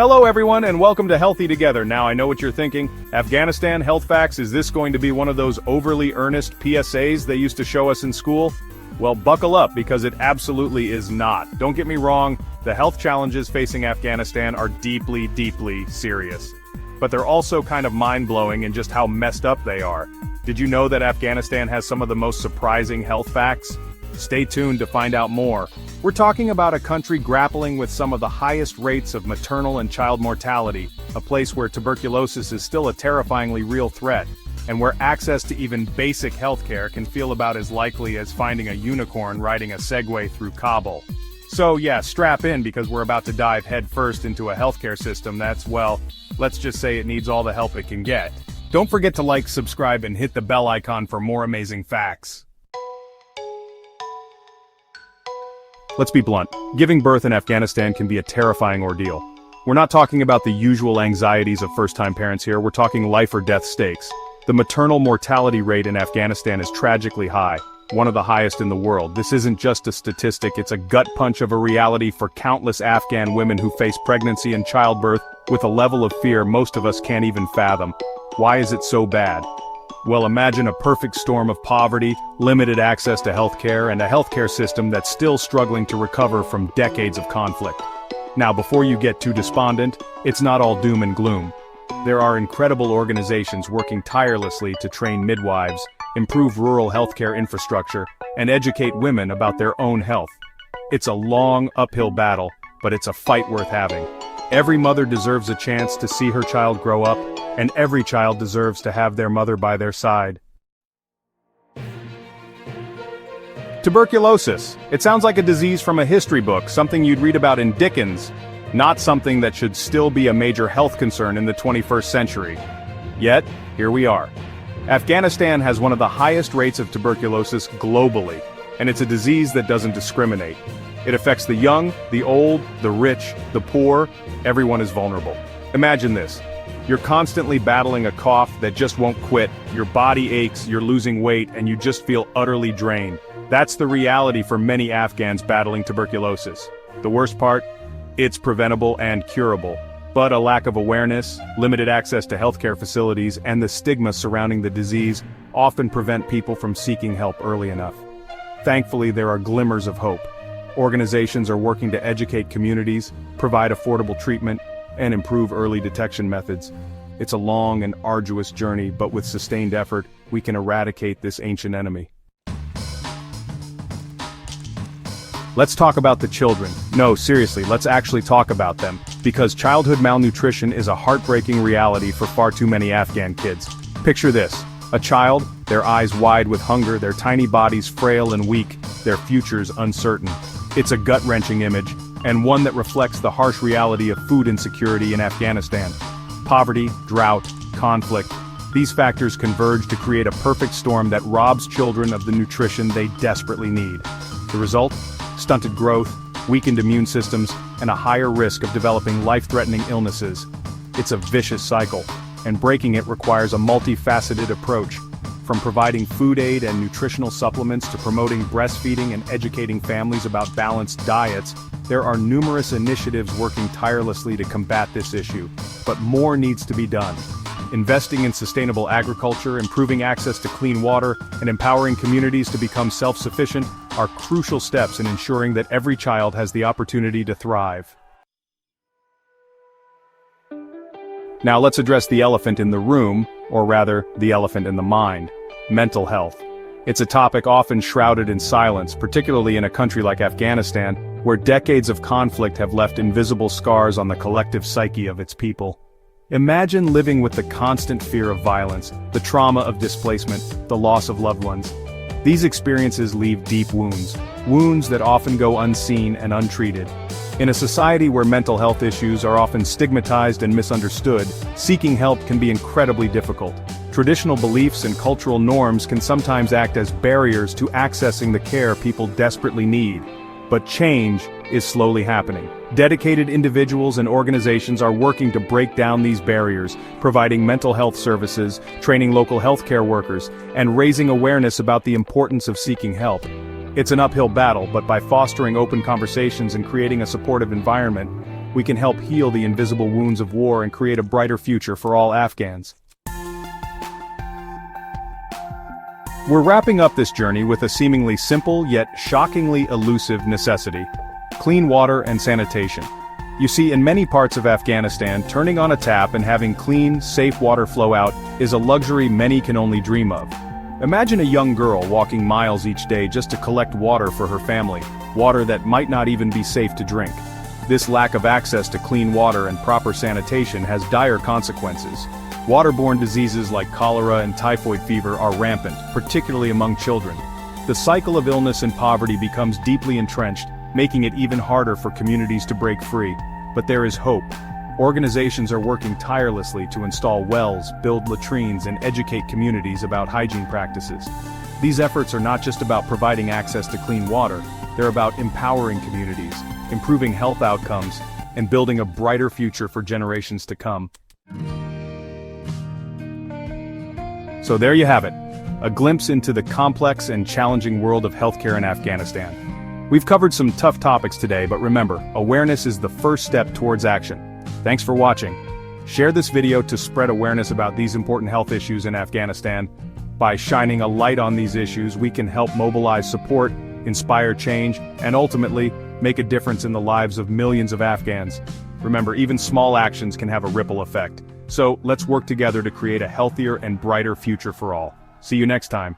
Hello everyone and welcome to Healthy Together. Now I know what you're thinking. Afghanistan health facts, is this going to be one of those overly earnest PSAs they used to show us in school? Well, buckle up because it absolutely is not. Don't get me wrong, the health challenges facing Afghanistan are deeply, deeply serious. But they're also kind of mind-blowing in just how messed up they are. Did you know that Afghanistan has some of the most surprising health facts? Stay tuned to find out more. We're talking about a country grappling with some of the highest rates of maternal and child mortality, a place where tuberculosis is still a terrifyingly real threat, and where access to even basic healthcare can feel about as likely as finding a unicorn riding a Segway through Kabul. So yeah, strap in because we're about to dive headfirst into a healthcare system that's, well, let's just say it needs all the help it can get. Don't forget to like, subscribe, and hit the bell icon for more amazing facts. Let's be blunt. Giving birth in Afghanistan can be a terrifying ordeal. We're not talking about the usual anxieties of first-time parents here, we're talking life or death stakes. The maternal mortality rate in Afghanistan is tragically high, one of the highest in the world. This isn't just a statistic, it's a gut punch of a reality for countless Afghan women who face pregnancy and childbirth with a level of fear most of us can't even fathom. Why is it so bad? Well, imagine a perfect storm of poverty, limited access to healthcare, and a healthcare system that's still struggling to recover from decades of conflict. Now, before you get too despondent, it's not all doom and gloom. There are incredible organizations working tirelessly to train midwives, improve rural healthcare infrastructure, and educate women about their own health. It's a long, uphill battle, but it's a fight worth having. Every mother deserves a chance to see her child grow up, and every child deserves to have their mother by their side. Tuberculosis. It sounds like a disease from a history book, something you'd read about in Dickens, not something that should still be a major health concern in the 21st century. Yet, here we are. Afghanistan has one of the highest rates of tuberculosis globally, and it's a disease that doesn't discriminate. It affects the young, the old, the rich, the poor. Everyone is vulnerable. Imagine this. You're constantly battling a cough that just won't quit, your body aches, you're losing weight, and you just feel utterly drained. That's the reality for many Afghans battling tuberculosis. The worst part? It's preventable and curable. But a lack of awareness, limited access to healthcare facilities, and the stigma surrounding the disease often prevent people from seeking help early enough. Thankfully, there are glimmers of hope. Organizations are working to educate communities, provide affordable treatment, and improve early detection methods. It's a long and arduous journey, but with sustained effort, we can eradicate this ancient enemy. Let's talk about the children. No, seriously, let's actually talk about them, because childhood malnutrition is a heartbreaking reality for far too many Afghan kids. Picture this, a child, their eyes wide with hunger, their tiny bodies frail and weak, their futures uncertain. It's a gut-wrenching image, and one that reflects the harsh reality of food insecurity in Afghanistan. Poverty, drought, conflict, these factors converge to create a perfect storm that robs children of the nutrition they desperately need. The result? Stunted growth, weakened immune systems, and a higher risk of developing life-threatening illnesses. It's a vicious cycle, and breaking it requires a multifaceted approach. From providing food aid and nutritional supplements to promoting breastfeeding and educating families about balanced diets, there are numerous initiatives working tirelessly to combat this issue, but more needs to be done. Investing in sustainable agriculture, improving access to clean water, and empowering communities to become self-sufficient are crucial steps in ensuring that every child has the opportunity to thrive. Now let's address the elephant in the room, or rather, the elephant in the mind: mental health. It's a topic often shrouded in silence, particularly in a country like Afghanistan, where decades of conflict have left invisible scars on the collective psyche of its people. Imagine living with the constant fear of violence, the trauma of displacement, the loss of loved ones. These experiences leave deep wounds that often go unseen and untreated. In a society where mental health issues are often stigmatized and misunderstood, seeking help can be incredibly difficult. Traditional beliefs and cultural norms can sometimes act as barriers to accessing the care people desperately need. But change is slowly happening. Dedicated individuals and organizations are working to break down these barriers, providing mental health services, training local healthcare workers, and raising awareness about the importance of seeking help. It's an uphill battle, but by fostering open conversations and creating a supportive environment, we can help heal the invisible wounds of war and create a brighter future for all Afghans. We're wrapping up this journey with a seemingly simple yet shockingly elusive necessity: clean water and sanitation. You see, in many parts of Afghanistan, turning on a tap and having clean, safe water flow out is a luxury many can only dream of. Imagine a young girl walking miles each day just to collect water for her family, water that might not even be safe to drink. This lack of access to clean water and proper sanitation has dire consequences. Waterborne diseases like cholera and typhoid fever are rampant, particularly among children. The cycle of illness and poverty becomes deeply entrenched, making it even harder for communities to break free. But there is hope. Organizations are working tirelessly to install wells, build latrines, and educate communities about hygiene practices. These efforts are not just about providing access to clean water, they're about empowering communities, improving health outcomes, and building a brighter future for generations to come. So there you have it, a glimpse into the complex and challenging world of healthcare in Afghanistan. We've covered some tough topics today, but remember, awareness is the first step towards action. Thanks for watching. Share this video to spread awareness about these important health issues in Afghanistan. By shining a light on these issues, we can help mobilize support, inspire change, and ultimately, make a difference in the lives of millions of Afghans. Remember, even small actions can have a ripple effect. So, let's work together to create a healthier and brighter future for all. See you next time.